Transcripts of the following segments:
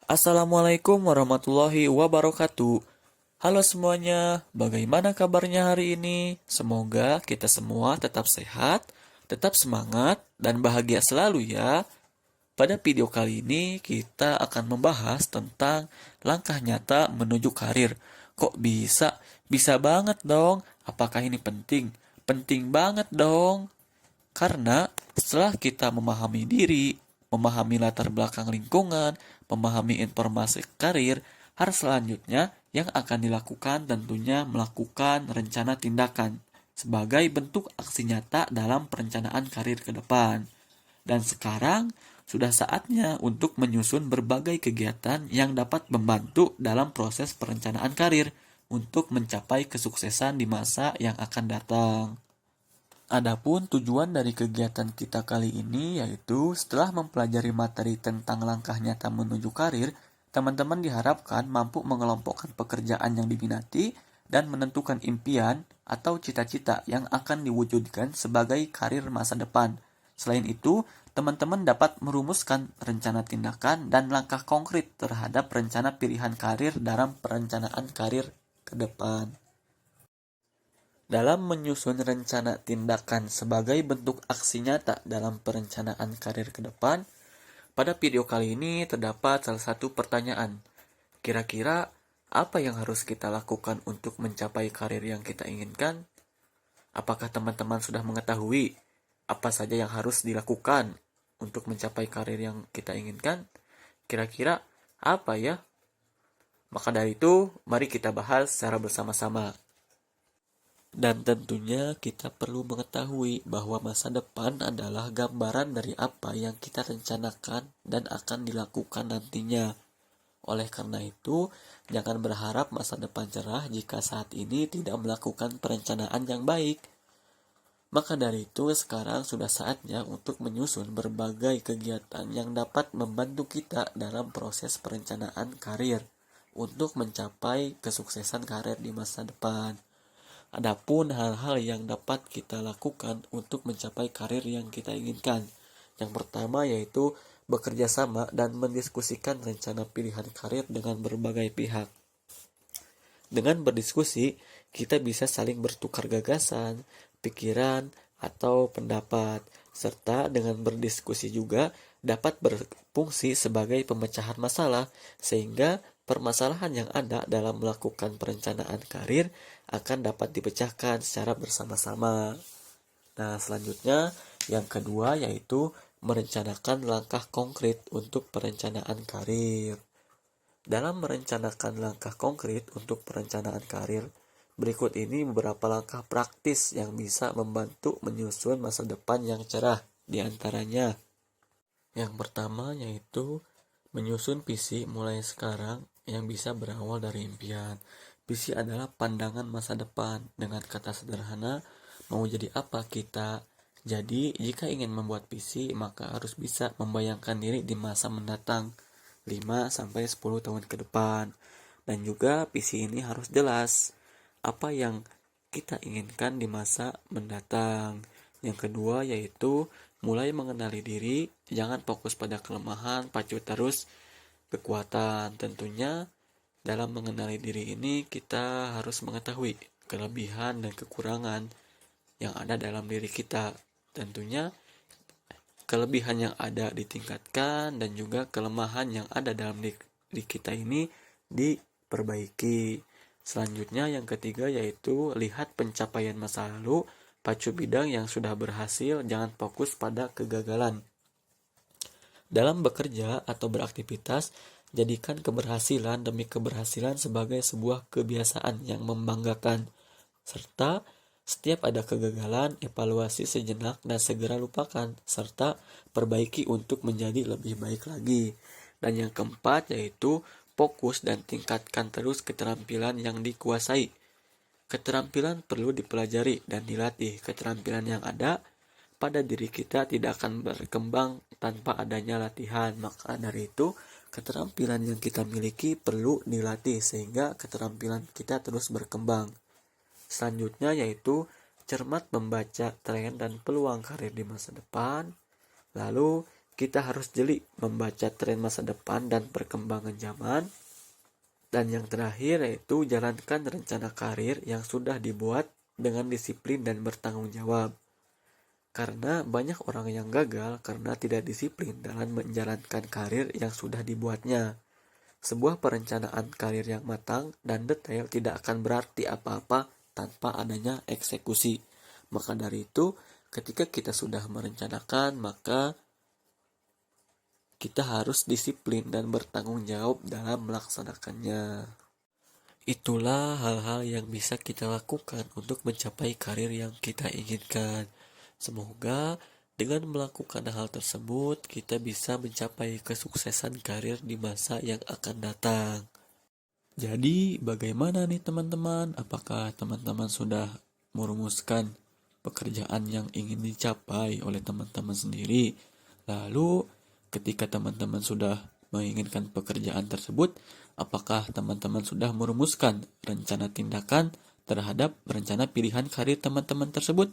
Assalamualaikum warahmatullahi wabarakatuh. Halo semuanya, bagaimana kabarnya hari ini? Semoga kita semua tetap sehat, tetap semangat, dan bahagia selalu ya. Pada video kali ini kita akan membahas tentang langkah nyata menuju karir. Kok bisa? Bisa banget dong. Apakah ini penting? Penting banget dong. Karena setelah kita memahami diri, memahami latar belakang lingkungan, memahami informasi karir, hal selanjutnya yang akan dilakukan tentunya melakukan rencana tindakan sebagai bentuk aksi nyata dalam perencanaan karir ke depan. Dan sekarang sudah saatnya untuk menyusun berbagai kegiatan yang dapat membantu dalam proses perencanaan karir untuk mencapai kesuksesan di masa yang akan datang. Adapun tujuan dari kegiatan kita kali ini yaitu setelah mempelajari materi tentang langkah nyata menuju karir, teman-teman diharapkan mampu mengelompokkan pekerjaan yang diminati dan menentukan impian atau cita-cita yang akan diwujudkan sebagai karir masa depan. Selain itu, teman-teman dapat merumuskan rencana tindakan dan langkah konkret terhadap rencana pilihan karir dalam perencanaan karir ke depan. Dalam menyusun rencana tindakan sebagai bentuk aksi nyata dalam perencanaan karir ke depan, pada video kali ini terdapat salah satu pertanyaan. Kira-kira apa yang harus kita lakukan untuk mencapai karir yang kita inginkan? Apakah teman-teman sudah mengetahui apa saja yang harus dilakukan untuk mencapai karir yang kita inginkan? Kira-kira apa ya? Maka dari itu, mari kita bahas secara bersama-sama. Dan tentunya kita perlu mengetahui bahwa masa depan adalah gambaran dari apa yang kita rencanakan dan akan dilakukan nantinya. Oleh karena itu, jangan berharap masa depan cerah jika saat ini tidak melakukan perencanaan yang baik. Maka dari itu, sekarang sudah saatnya untuk menyusun berbagai kegiatan yang dapat membantu kita dalam proses perencanaan karir untuk mencapai kesuksesan karir di masa depan. Adapun hal-hal yang dapat kita lakukan untuk mencapai karir yang kita inginkan. Yang pertama yaitu bekerja sama dan mendiskusikan rencana pilihan karir dengan berbagai pihak. Dengan berdiskusi, kita bisa saling bertukar gagasan, pikiran, atau pendapat, serta dengan berdiskusi juga dapat berfungsi sebagai pemecahan masalah, sehingga permasalahan yang ada dalam melakukan perencanaan karir akan dapat dipecahkan secara bersama-sama. Nah, selanjutnya yang kedua yaitu merencanakan langkah konkret untuk perencanaan karir. Dalam merencanakan langkah konkret untuk perencanaan karir, berikut ini beberapa langkah praktis yang bisa membantu menyusun masa depan yang cerah. Di antaranya, yang pertama yaitu menyusun visi mulai sekarang yang bisa berawal dari impian. Visi adalah pandangan masa depan. Dengan kata sederhana, mau jadi apa kita? Jadi, jika ingin membuat visi, maka harus bisa membayangkan diri di masa mendatang 5-10 tahun ke depan. Dan juga visi ini harus jelas apa yang kita inginkan di masa mendatang. Yang kedua yaitu mulai mengenali diri, jangan fokus pada kelemahan, pacu terus kekuatan. Tentunya dalam mengenali diri ini kita harus mengetahui kelebihan dan kekurangan yang ada dalam diri kita. Tentunya kelebihan yang ada ditingkatkan dan juga kelemahan yang ada dalam diri kita ini diperbaiki. Selanjutnya yang ketiga yaitu lihat pencapaian masa lalu, pacu bidang yang sudah berhasil, jangan fokus pada kegagalan. Dalam bekerja atau beraktivitas, jadikan keberhasilan demi keberhasilan sebagai sebuah kebiasaan yang membanggakan. Serta setiap ada kegagalan, evaluasi sejenak dan segera lupakan, serta perbaiki untuk menjadi lebih baik lagi. Dan yang keempat yaitu fokus dan tingkatkan terus keterampilan yang dikuasai. Keterampilan perlu dipelajari dan dilatih. Keterampilan yang ada pada diri kita tidak akan berkembang tanpa adanya latihan. Maka dari itu, keterampilan yang kita miliki perlu dilatih sehingga keterampilan kita terus berkembang. Selanjutnya yaitu cermat membaca tren dan peluang karir di masa depan. Lalu kita harus jeli membaca tren masa depan dan perkembangan zaman. Dan yang terakhir yaitu jalankan rencana karir yang sudah dibuat dengan disiplin dan bertanggung jawab. Karena banyak orang yang gagal karena tidak disiplin dalam menjalankan karir yang sudah dibuatnya. Sebuah perencanaan karir yang matang dan detail tidak akan berarti apa-apa tanpa adanya eksekusi. Maka dari itu, ketika kita sudah merencanakan, maka kita harus disiplin dan bertanggung jawab dalam melaksanakannya. Itulah hal-hal yang bisa kita lakukan untuk mencapai karir yang kita inginkan. Semoga dengan melakukan hal tersebut, kita bisa mencapai kesuksesan karir di masa yang akan datang. Jadi, bagaimana nih teman-teman? Apakah teman-teman sudah merumuskan pekerjaan yang ingin dicapai oleh teman-teman sendiri? Lalu, ketika teman-teman sudah menginginkan pekerjaan tersebut, apakah teman-teman sudah merumuskan rencana tindakan terhadap rencana pilihan karir teman-teman tersebut?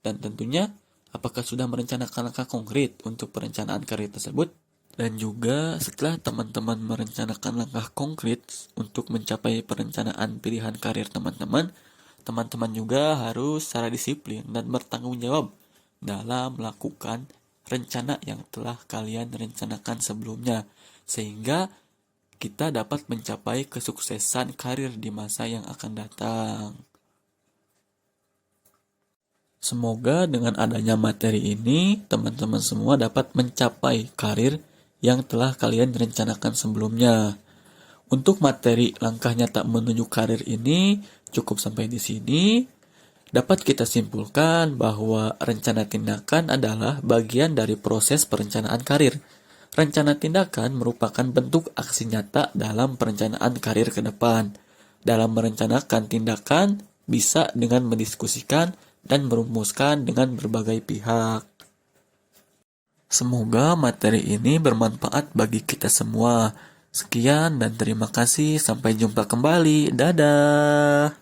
Dan tentunya, apakah sudah merencanakan langkah konkret untuk perencanaan karir tersebut? Dan juga setelah teman-teman merencanakan langkah konkret untuk mencapai perencanaan pilihan karir teman-teman, teman-teman juga harus secara disiplin dan bertanggung jawab dalam melakukan rencana yang telah kalian rencanakan sebelumnya, sehingga kita dapat mencapai kesuksesan karir di masa yang akan datang. Semoga dengan adanya materi ini, teman-teman semua dapat mencapai karir yang telah kalian rencanakan sebelumnya. Untuk materi langkah nyata menuju karir ini cukup sampai di sini. Dapat kita simpulkan bahwa rencana tindakan adalah bagian dari proses perencanaan karir. Rencana tindakan merupakan bentuk aksi nyata dalam perencanaan karir ke depan. Dalam merencanakan tindakan bisa dengan mendiskusikan dan merumuskan dengan berbagai pihak. Semoga materi ini bermanfaat bagi kita semua. Sekian dan terima kasih. Sampai jumpa kembali. Dadah.